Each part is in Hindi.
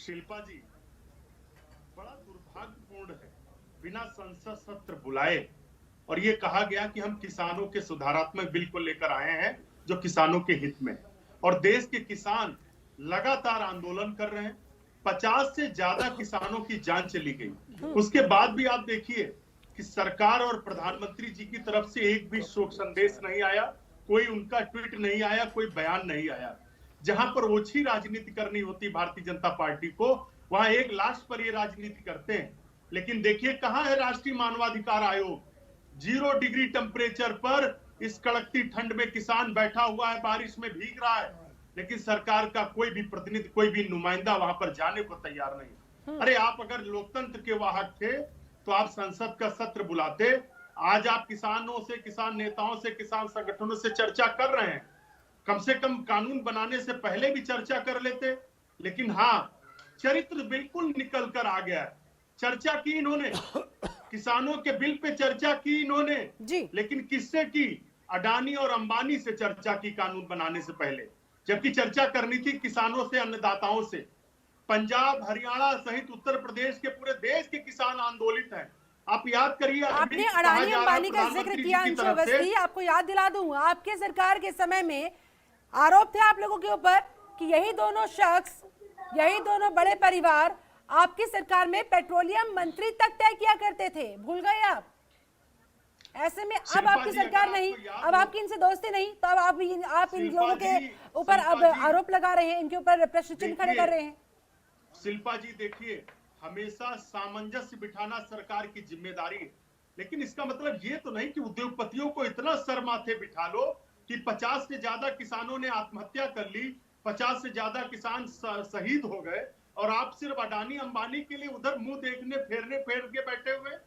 शिल्पा जी, बड़ा दुर्भाग्यपूर्ण है, बिना संसद सत्र बुलाए और ये कहा गया कि हम किसानों के सुधारात्मक बिल को लेकर आए हैं जो किसानों के हित में, और देश के किसान लगातार आंदोलन कर रहे हैं। 50 से ज्यादा किसानों की जान चली गई। उसके बाद भी आप देखिए कि सरकार और प्रधानमंत्री जी की तरफ से एक भी शोक संदेश नहीं आया, कोई उनका ट्वीट नहीं आया, कोई बयान नहीं आया। जहां पर ओछी राजनीति करनी होती भारतीय जनता पार्टी को, वहां एक लाश पर ये राजनीति करते हैं। लेकिन देखिए कहां है राष्ट्रीय मानवाधिकार आयोग। 0 डिग्री टेम्परेचर पर इस कड़कती ठंड में किसान बैठा हुआ है, बारिश में भीग रहा है, लेकिन सरकार का कोई भी प्रतिनिधि, कोई भी नुमाइंदा वहां पर जाने को तैयार नहीं। अरे आप अगर लोकतंत्र के वाहक थे तो आप संसद का सत्र बुलाते। आज आप किसानों से, किसान नेताओं से, किसान संगठनों से चर्चा कर रहे हैं, कम से कम कानून बनाने से पहले भी चर्चा कर लेते। लेकिन हाँ, चरित्र बिल्कुल निकल कर आ गया है। चर्चा की इन्होंने, किसानों के बिल पे चर्चा की इन्होंने जी। लेकिन किससे की? अडानी और अंबानी से चर्चा की कानून बनाने से पहले, जबकि चर्चा करनी थी किसानों से, अन्नदाताओं से। पंजाब, हरियाणा सहित उत्तर प्रदेश के पूरे देश के किसान आंदोलित हैं। आप याद करिए, आपने अडानी अंबानी का जिक्र किया अंशु अवस्थी, आपको याद दिला दूं, आपके सरकार के समय में आरोप थे आप लोगों के ऊपर कि यही दोनों शख्स, यही दोनों बड़े परिवार आपकी सरकार में पेट्रोलियम मंत्री तक तय किया करते थे। भूल गए आप? ऐसे में अब आपकी सरकार नहीं, अब आपकी इनसे दोस्ती नहीं, तो अब आप इन लोगों के ऊपर अब आरोप लगा रहे हैं, इनके ऊपर प्रश्न चिन्ह खड़े कर रहे हैं। शिल्पा जी देखिए, हमेशा सामंजस्य बिठाना सरकार की जिम्मेदारी है, लेकिन इसका मतलब ये तो नहीं कि उद्योगपतियों को इतना सर माथे बिठा लो कि 50 से ज्यादा किसानों ने आत्महत्या कर ली, 50 से ज्यादा किसान शहीद हो गए, और आप सिर्फ अडानी अंबानी के लिए उधर मुंह देखने फेर के बैठे हुए।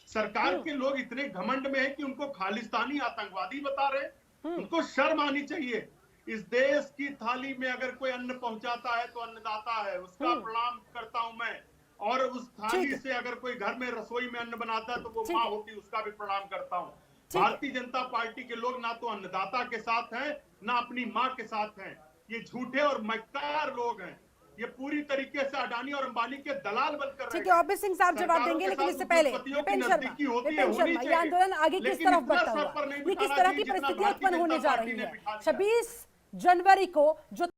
सरकार के लोग इतने घमंड में है कि उनको खालिस्तानी आतंकवादी बता रहे। उनको शर्म आनी चाहिए। इस देश की थाली में अगर कोई अन्न पहुंचाता है तो अन्नदाता है, उसका प्रणाम करता हूं मैं। और उस थाली से अगर कोई घर में रसोई में अन्न बनाता है तो वो माँ होती है, उसका भी प्रणाम करता हूं। भारतीय जनता पार्टी के लोग ना तो अन्नदाता के साथ हैं, ना अपनी माँ के साथ हैं। ये झूठे और मक्कार लोग हैं। ये पूरी तरीके से अडानी और अंबानी के दलाल बनकर रहे हैं। ठीक है, ऑब्वियस सिंह साहब जवाब देंगे, लेकिन इससे पहले विपिन शर्मा, ये आंदोलन आगे किस तरफ बढ़ता हुआ, ये किस तरह की परिस्थितियां उत्पन्न होने जा रही है? 26 जनवरी को जो